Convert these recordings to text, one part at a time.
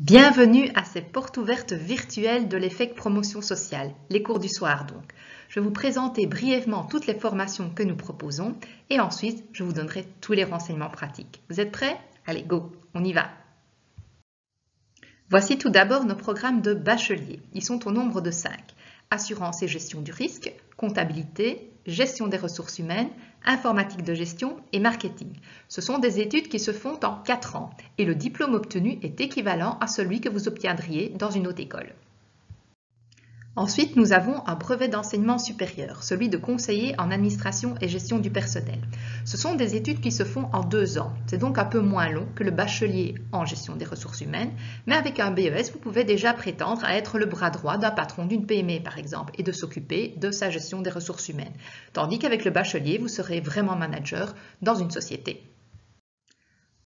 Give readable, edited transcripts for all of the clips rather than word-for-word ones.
Bienvenue à ces portes ouvertes virtuelles de l'EFEC Promotion Sociale, les cours du soir donc. Je vais vous présenter brièvement toutes les formations que nous proposons et ensuite je vous donnerai tous les renseignements pratiques. Vous êtes prêts? Allez, go, on y va! Voici tout d'abord nos programmes de bachelier. Ils sont au nombre de 5. Assurance et gestion du risque, comptabilité, gestion des ressources humaines, informatique de gestion et marketing. Ce sont des études qui se font en 4 ans et le diplôme obtenu est équivalent à celui que vous obtiendriez dans une autre école. Ensuite, nous avons un brevet d'enseignement supérieur, celui de conseiller en administration et gestion du personnel. Ce sont des études qui se font en 2 ans. C'est donc un peu moins long que le bachelier en gestion des ressources humaines, mais avec un BES, vous pouvez déjà prétendre à être le bras droit d'un patron d'une PME par exemple et de s'occuper de sa gestion des ressources humaines. Tandis qu'avec le bachelier, vous serez vraiment manager dans une société.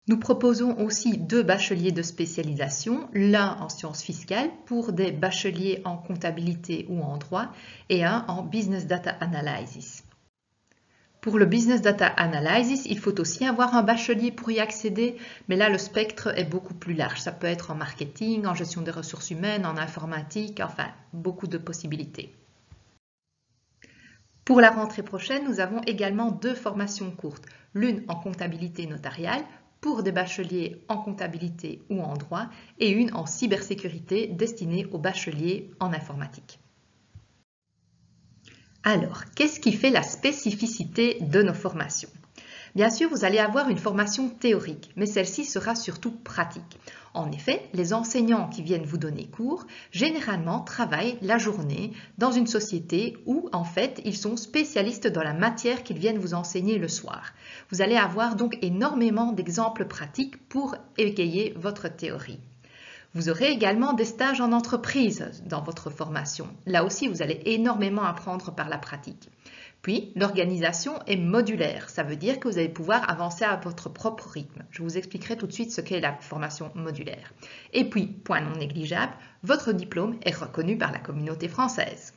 Nous proposons aussi 2 bacheliers de spécialisation, l'un en sciences fiscales pour des bacheliers en comptabilité ou en droit et un en Business Data Analysis. Pour le Business Data Analysis, il faut aussi avoir un bachelier pour y accéder, mais là le spectre est beaucoup plus large. Ça peut être en marketing, en gestion des ressources humaines, en informatique, enfin beaucoup de possibilités. Pour la rentrée prochaine, nous avons également 2 formations courtes, l'une en comptabilité notariale pour des bacheliers en comptabilité ou en droit et une en cybersécurité destinée aux bacheliers en informatique. Alors, qu'est-ce qui fait la spécificité de nos formations? Bien sûr, vous allez avoir une formation théorique, mais celle-ci sera surtout pratique. En effet, les enseignants qui viennent vous donner cours, généralement travaillent la journée dans une société où, en fait, ils sont spécialistes dans la matière qu'ils viennent vous enseigner le soir. Vous allez avoir donc énormément d'exemples pratiques pour égayer votre théorie. Vous aurez également des stages en entreprise dans votre formation. Là aussi, vous allez énormément apprendre par la pratique. Puis, l'organisation est modulaire. Ça veut dire que vous allez pouvoir avancer à votre propre rythme. Je vous expliquerai tout de suite ce qu'est la formation modulaire. Et puis, point non négligeable, votre diplôme est reconnu par la communauté française.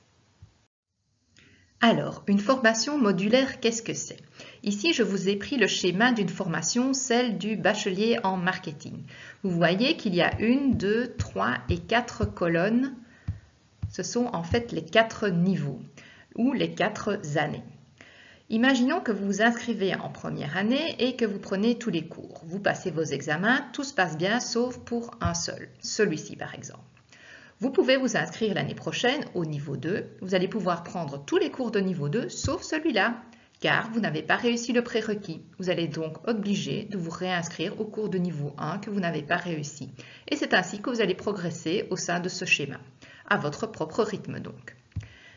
Alors, une formation modulaire, qu'est-ce que c'est? Ici, je vous ai pris le schéma d'une formation, celle du bachelier en marketing. Vous voyez qu'il y a 1, 2, 3 et 4 colonnes. Ce sont en fait les 4 niveaux ou les 4 années. Imaginons que vous vous inscrivez en première année et que vous prenez tous les cours. Vous passez vos examens, tout se passe bien sauf pour un seul, celui-ci par exemple. Vous pouvez vous inscrire l'année prochaine au niveau 2. Vous allez pouvoir prendre tous les cours de niveau 2 sauf celui-là, car vous n'avez pas réussi le prérequis. Vous allez donc obligé de vous réinscrire au cours de niveau 1 que vous n'avez pas réussi. Et c'est ainsi que vous allez progresser au sein de ce schéma, à votre propre rythme donc.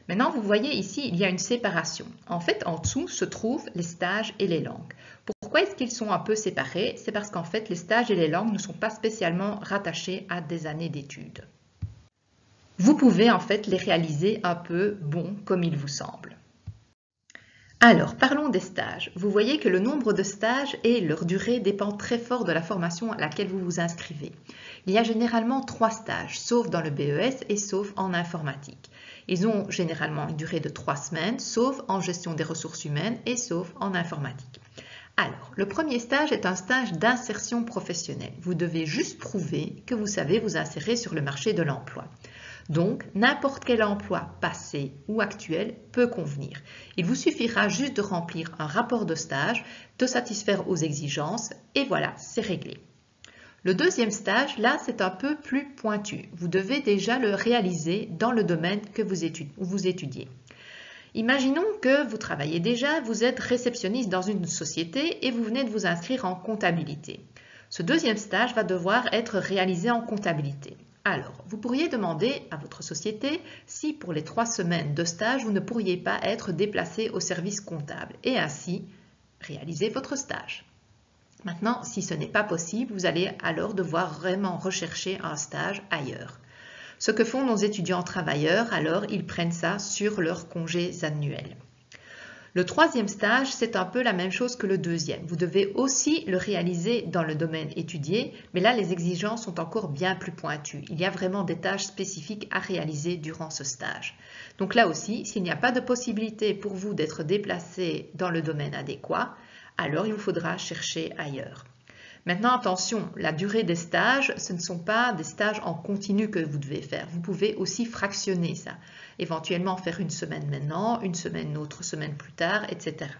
Maintenant, vous voyez ici, il y a une séparation. En fait, en dessous se trouvent les stages et les langues. Pourquoi est-ce qu'ils sont un peu séparés? C'est parce qu'en fait, les stages et les langues ne sont pas spécialement rattachés à des années d'études. Vous pouvez en fait les réaliser un peu comme il vous semble. Alors, parlons des stages. Vous voyez que le nombre de stages et leur durée dépend très fort de la formation à laquelle vous vous inscrivez. Il y a généralement 3 stages, sauf dans le BES et sauf en informatique. Ils ont généralement une durée de 3 semaines, sauf en gestion des ressources humaines et sauf en informatique. Alors, le premier stage est un stage d'insertion professionnelle. Vous devez juste prouver que vous savez vous insérer sur le marché de l'emploi. Donc, n'importe quel emploi passé ou actuel peut convenir. Il vous suffira juste de remplir un rapport de stage, de satisfaire aux exigences et voilà, c'est réglé. Le deuxième stage, là, c'est un peu plus pointu. Vous devez déjà le réaliser dans le domaine que vous étudiez. Imaginons que vous travaillez déjà, vous êtes réceptionniste dans une société et vous venez de vous inscrire en comptabilité. Ce deuxième stage va devoir être réalisé en comptabilité. Alors, vous pourriez demander à votre société si pour les 3 semaines de stage, vous ne pourriez pas être déplacé au service comptable et ainsi réaliser votre stage. Maintenant, si ce n'est pas possible, vous allez alors devoir vraiment rechercher un stage ailleurs. Ce que font nos étudiants travailleurs, alors ils prennent ça sur leurs congés annuels. Le troisième stage, c'est un peu la même chose que le deuxième. Vous devez aussi le réaliser dans le domaine étudié, mais là, les exigences sont encore bien plus pointues. Il y a vraiment des tâches spécifiques à réaliser durant ce stage. Donc là aussi, s'il n'y a pas de possibilité pour vous d'être déplacé dans le domaine adéquat, alors il vous faudra chercher ailleurs. Maintenant, attention, la durée des stages, ce ne sont pas des stages en continu que vous devez faire. Vous pouvez aussi fractionner ça. Éventuellement faire une semaine maintenant, une semaine une autre semaine plus tard, etc.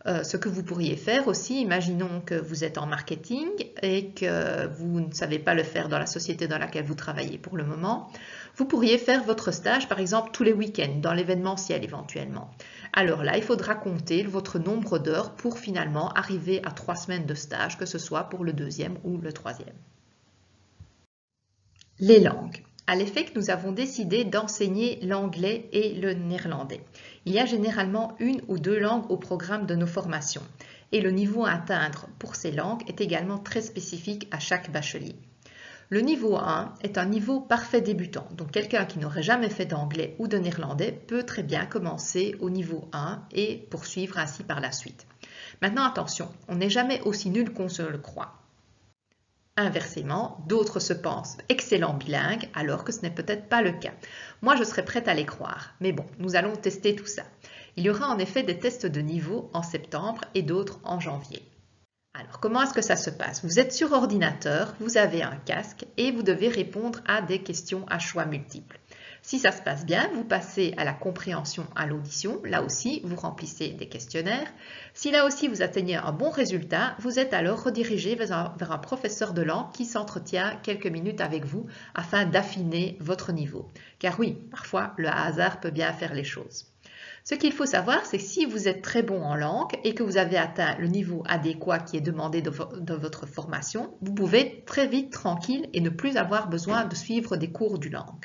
Ce que vous pourriez faire aussi, imaginons que vous êtes en marketing et que vous ne savez pas le faire dans la société dans laquelle vous travaillez pour le moment. Vous pourriez faire votre stage, par exemple, tous les week-ends, dans l'événementiel éventuellement. Alors là, il faudra compter votre nombre d'heures pour finalement arriver à 3 semaines de stage, que ce soit pour le deuxième ou le troisième. Les langues. À l'EFEC, nous avons décidé d'enseigner l'anglais et le néerlandais. Il y a généralement 1 ou 2 langues au programme de nos formations et le niveau à atteindre pour ces langues est également très spécifique à chaque bachelier. Le niveau 1 est un niveau parfait débutant, donc quelqu'un qui n'aurait jamais fait d'anglais ou de néerlandais peut très bien commencer au niveau 1 et poursuivre ainsi par la suite. Maintenant attention, on n'est jamais aussi nul qu'on se le croit. Inversement, d'autres se pensent excellents bilingues alors que ce n'est peut-être pas le cas. Moi, je serais prête à les croire, mais bon, nous allons tester tout ça. Il y aura en effet des tests de niveau en septembre et d'autres en janvier. Alors, comment est-ce que ça se passe? Vous êtes sur ordinateur, vous avez un casque et vous devez répondre à des questions à choix multiples. Si ça se passe bien, vous passez à la compréhension à l'audition. Là aussi, vous remplissez des questionnaires. Si là aussi vous atteignez un bon résultat, vous êtes alors redirigé vers un professeur de langue qui s'entretient quelques minutes avec vous afin d'affiner votre niveau. Car oui, parfois le hasard peut bien faire les choses. Ce qu'il faut savoir, c'est que si vous êtes très bon en langue et que vous avez atteint le niveau adéquat qui est demandé de votre formation, vous pouvez être très vite tranquille et ne plus avoir besoin de suivre des cours de langue.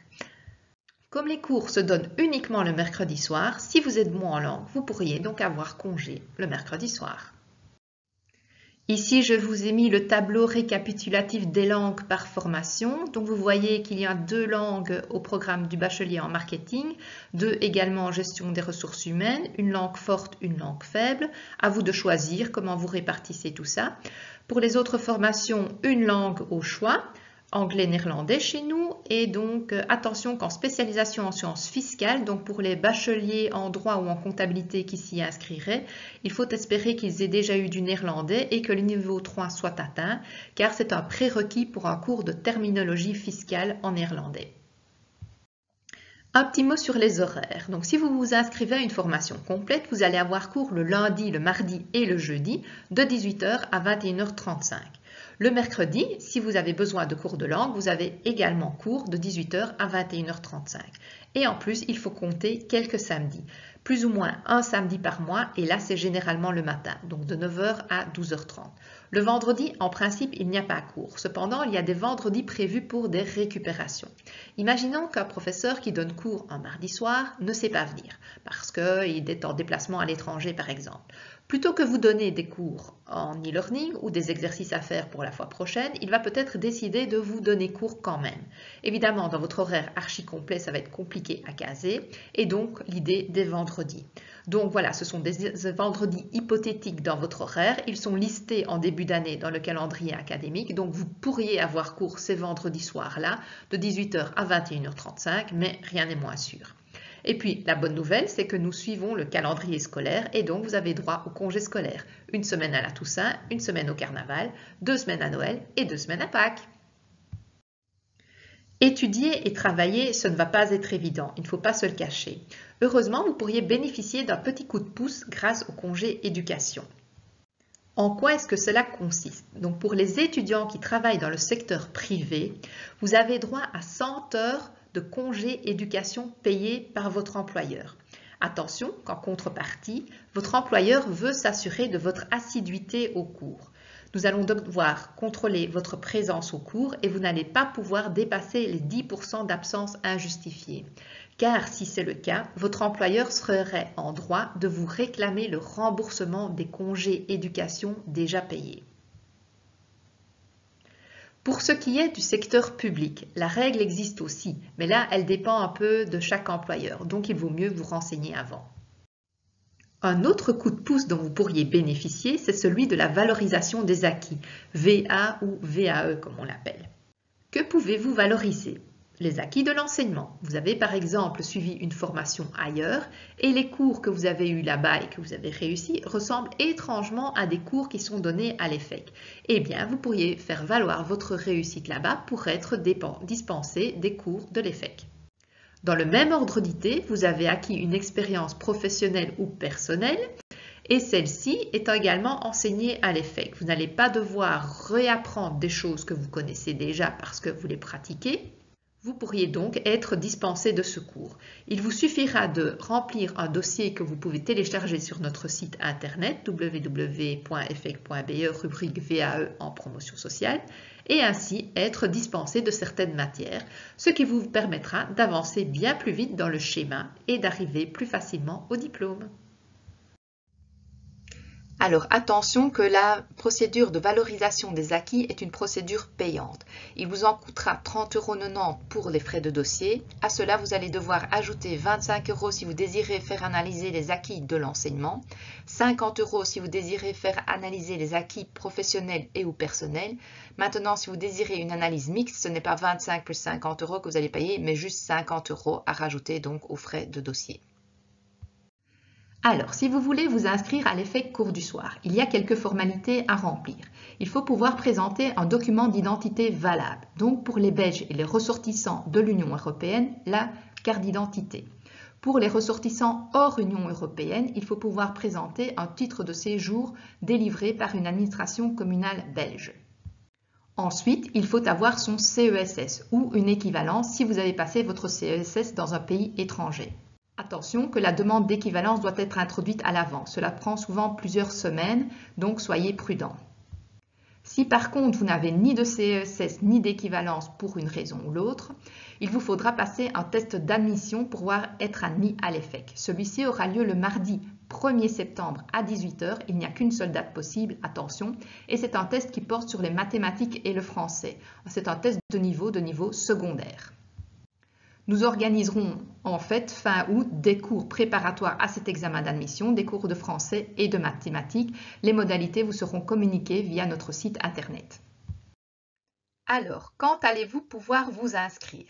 Comme les cours se donnent uniquement le mercredi soir, si vous êtes bon en langue, vous pourriez donc avoir congé le mercredi soir. Ici, je vous ai mis le tableau récapitulatif des langues par formation. Donc, vous voyez qu'il y a 2 langues au programme du bachelier en marketing, 2 également en gestion des ressources humaines, une langue forte, une langue faible. À vous de choisir comment vous répartissez tout ça. Pour les autres formations, une langue au choix. Anglais, néerlandais chez nous et donc attention qu'en spécialisation en sciences fiscales, donc pour les bacheliers en droit ou en comptabilité qui s'y inscriraient, il faut espérer qu'ils aient déjà eu du néerlandais et que le niveau 3 soit atteint car c'est un prérequis pour un cours de terminologie fiscale en néerlandais. Un petit mot sur les horaires. Donc, si vous vous inscrivez à une formation complète, vous allez avoir cours le lundi, le mardi et le jeudi de 18 h à 21h35. Le mercredi, si vous avez besoin de cours de langue, vous avez également cours de 18 h à 21h35. Et en plus, il faut compter quelques samedis, plus ou moins un samedi par mois, et là c'est généralement le matin, donc de 9 h à 12h30. Le vendredi, en principe, il n'y a pas cours. Cependant, il y a des vendredis prévus pour des récupérations. Imaginons qu'un professeur qui donne cours un mardi soir ne sait pas venir, parce qu'il est en déplacement à l'étranger par exemple. Plutôt que vous donner des cours en e-learning ou des exercices à faire pour la fois prochaine, il va peut-être décider de vous donner cours quand même. Évidemment, dans votre horaire archi complet, ça va être compliqué à caser, et donc l'idée des vendredis. Donc voilà, ce sont des vendredis hypothétiques dans votre horaire. Ils sont listés en début d'année dans le calendrier académique, donc vous pourriez avoir cours ces vendredis soirs-là de 18 h à 21h35, mais rien n'est moins sûr. Et puis, la bonne nouvelle, c'est que nous suivons le calendrier scolaire et donc vous avez droit au congé scolaire. Une semaine à la Toussaint, une semaine au Carnaval, 2 semaines à Noël et 2 semaines à Pâques. Étudier et travailler, ce ne va pas être évident, il ne faut pas se le cacher. Heureusement, vous pourriez bénéficier d'un petit coup de pouce grâce au congé éducation. En quoi est-ce que cela consiste? Donc pour les étudiants qui travaillent dans le secteur privé, vous avez droit à 100 heures de congé éducation payé par votre employeur. Attention qu'en contrepartie, votre employeur veut s'assurer de votre assiduité au cours. Nous allons devoir contrôler votre présence au cours et vous n'allez pas pouvoir dépasser les 10% d'absence injustifiée. Car si c'est le cas, votre employeur serait en droit de vous réclamer le remboursement des congés éducation déjà payés. Pour ce qui est du secteur public, la règle existe aussi, mais là, elle dépend un peu de chaque employeur, donc il vaut mieux vous renseigner avant. Un autre coup de pouce dont vous pourriez bénéficier, c'est celui de la valorisation des acquis, VA ou VAE comme on l'appelle. Que pouvez-vous valoriser? Les acquis de l'enseignement. Vous avez par exemple suivi une formation ailleurs et les cours que vous avez eus là-bas et que vous avez réussi ressemblent étrangement à des cours qui sont donnés à l'EFEC. Eh bien, vous pourriez faire valoir votre réussite là-bas pour être dispensé des cours de l'EFEC. Dans le même ordre d'idée, vous avez acquis une expérience professionnelle ou personnelle et celle-ci est également enseignée à l'EFEC. Vous n'allez pas devoir réapprendre des choses que vous connaissez déjà parce que vous les pratiquez. Vous pourriez donc être dispensé de ce cours. Il vous suffira de remplir un dossier que vous pouvez télécharger sur notre site internet www.efec.be rubrique VAE en promotion sociale et ainsi être dispensé de certaines matières, ce qui vous permettra d'avancer bien plus vite dans le schéma et d'arriver plus facilement au diplôme. Alors attention que la procédure de valorisation des acquis est une procédure payante. Il vous en coûtera 30,90 € pour les frais de dossier. À cela, vous allez devoir ajouter 25 € si vous désirez faire analyser les acquis de l'enseignement, 50 € si vous désirez faire analyser les acquis professionnels et ou personnels. Maintenant, si vous désirez une analyse mixte, ce n'est pas 25 plus 50 € que vous allez payer, mais juste 50 € à rajouter donc aux frais de dossier. Alors, si vous voulez vous inscrire à l'EFEC cours du soir, il y a quelques formalités à remplir. Il faut pouvoir présenter un document d'identité valable, donc pour les Belges et les ressortissants de l'Union européenne, la carte d'identité. Pour les ressortissants hors Union européenne, il faut pouvoir présenter un titre de séjour délivré par une administration communale belge. Ensuite, il faut avoir son CESS ou une équivalence si vous avez passé votre CESS dans un pays étranger. Attention que la demande d'équivalence doit être introduite à l'avance. Cela prend souvent plusieurs semaines, donc soyez prudents. Si par contre vous n'avez ni de CESS ni d'équivalence pour une raison ou l'autre, il vous faudra passer un test d'admission pour pouvoir être admis à l'EFEC. Celui-ci aura lieu le mardi 1er septembre à 18 h. Il n'y a qu'une seule date possible, attention, et c'est un test qui porte sur les mathématiques et le français. C'est un test de niveau secondaire. Nous organiserons en fait fin août des cours préparatoires à cet examen d'admission, des cours de français et de mathématiques. Les modalités vous seront communiquées via notre site internet. Alors, quand allez-vous pouvoir vous inscrire?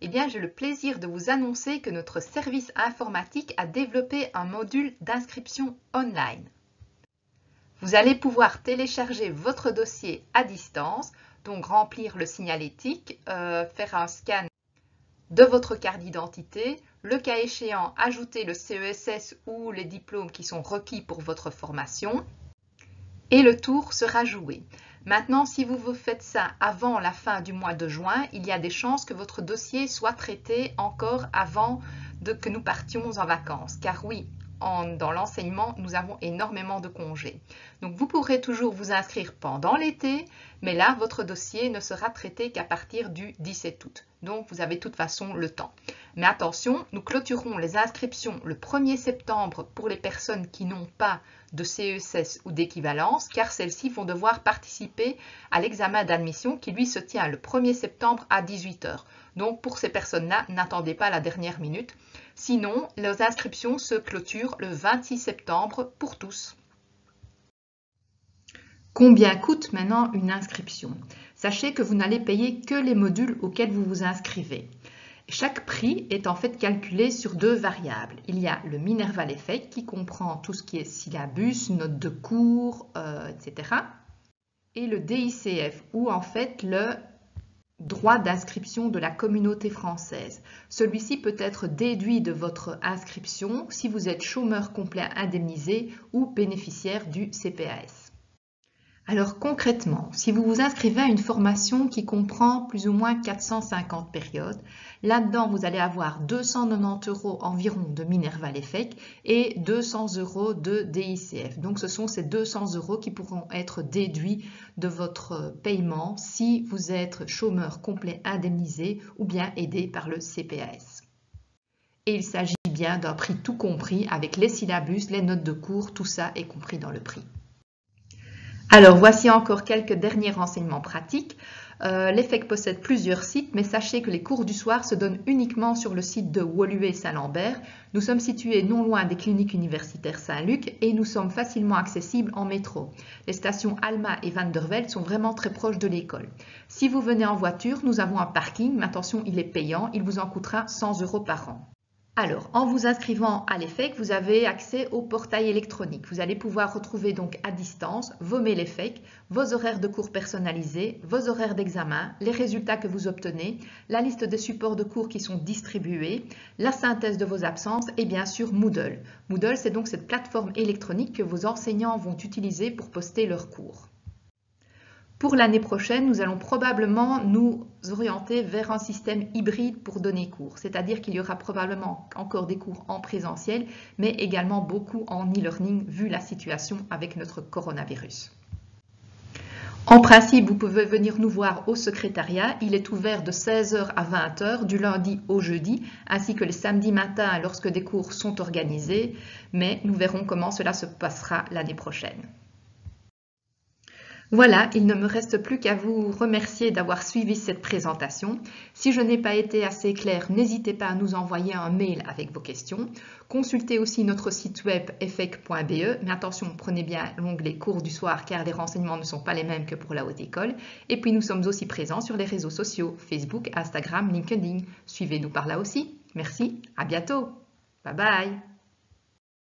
Eh bien, j'ai le plaisir de vous annoncer que notre service informatique a développé un module d'inscription online. Vous allez pouvoir télécharger votre dossier à distance, donc remplir le signalétique, faire un scan de votre carte d'identité, le cas échéant, ajouter le CESS ou les diplômes qui sont requis pour votre formation et le tour sera joué. Maintenant, si vous faites ça avant la fin du mois de juin, il y a des chances que votre dossier soit traité encore avant que nous partions en vacances. Car oui, dans l'enseignement, nous avons énormément de congés. Donc, vous pourrez toujours vous inscrire pendant l'été, mais là, votre dossier ne sera traité qu'à partir du 17 août. Donc, vous avez de toute façon le temps. Mais attention, nous clôturons les inscriptions le 1er septembre pour les personnes qui n'ont pas de CESS ou d'équivalence, car celles-ci vont devoir participer à l'examen d'admission qui, lui, se tient le 1er septembre à 18 h. Donc, pour ces personnes-là, n'attendez pas la dernière minute. Sinon, les inscriptions se clôturent le 26 septembre pour tous. Combien coûte maintenant une inscription? Sachez que vous n'allez payer que les modules auxquels vous vous inscrivez. Chaque prix est en fait calculé sur deux variables. Il y a le Minerva l'EFEC qui comprend tout ce qui est syllabus, notes de cours, etc. Et le DICF ou en fait le droit d'inscription de la communauté française. Celui-ci peut être déduit de votre inscription si vous êtes chômeur complet indemnisé ou bénéficiaire du CPAS. Alors concrètement, si vous vous inscrivez à une formation qui comprend plus ou moins 450 périodes, là-dedans vous allez avoir 290 € environ de Minerva l'EFEC et 200 € de DICF. Donc ce sont ces 200 € qui pourront être déduits de votre paiement si vous êtes chômeur complet indemnisé ou bien aidé par le CPAS. Et il s'agit bien d'un prix tout compris avec les syllabus, les notes de cours, tout ça est compris dans le prix. Alors, voici encore quelques derniers renseignements pratiques. L'EFEC possède plusieurs sites, mais sachez que les cours du soir se donnent uniquement sur le site de Woluwe-Saint-Lambert. Nous sommes situés non loin des cliniques universitaires Saint-Luc et nous sommes facilement accessibles en métro. Les stations Alma et Van der Velde sont vraiment très proches de l'école. Si vous venez en voiture, nous avons un parking, mais attention, il est payant, il vous en coûtera 100 € par an. Alors, en vous inscrivant à l'EFEC, vous avez accès au portail électronique. Vous allez pouvoir retrouver donc à distance vos mails EFEC, vos horaires de cours personnalisés, vos horaires d'examen, les résultats que vous obtenez, la liste des supports de cours qui sont distribués, la synthèse de vos absences et bien sûr Moodle. Moodle, c'est donc cette plateforme électronique que vos enseignants vont utiliser pour poster leurs cours. Pour l'année prochaine, nous allons probablement nous orienter vers un système hybride pour donner cours, c'est-à-dire qu'il y aura probablement encore des cours en présentiel, mais également beaucoup en e-learning vu la situation avec notre coronavirus. En principe, vous pouvez venir nous voir au secrétariat. Il est ouvert de 16 h à 20 h du lundi au jeudi, ainsi que les samedis matins lorsque des cours sont organisés, mais nous verrons comment cela se passera l'année prochaine. Voilà, il ne me reste plus qu'à vous remercier d'avoir suivi cette présentation. Si je n'ai pas été assez claire, n'hésitez pas à nous envoyer un mail avec vos questions. Consultez aussi notre site web efec.be, mais attention, prenez bien l'onglet cours du soir car les renseignements ne sont pas les mêmes que pour la haute école. Et puis nous sommes aussi présents sur les réseaux sociaux, Facebook, Instagram, LinkedIn. Suivez-nous par là aussi. Merci, à bientôt. Bye bye.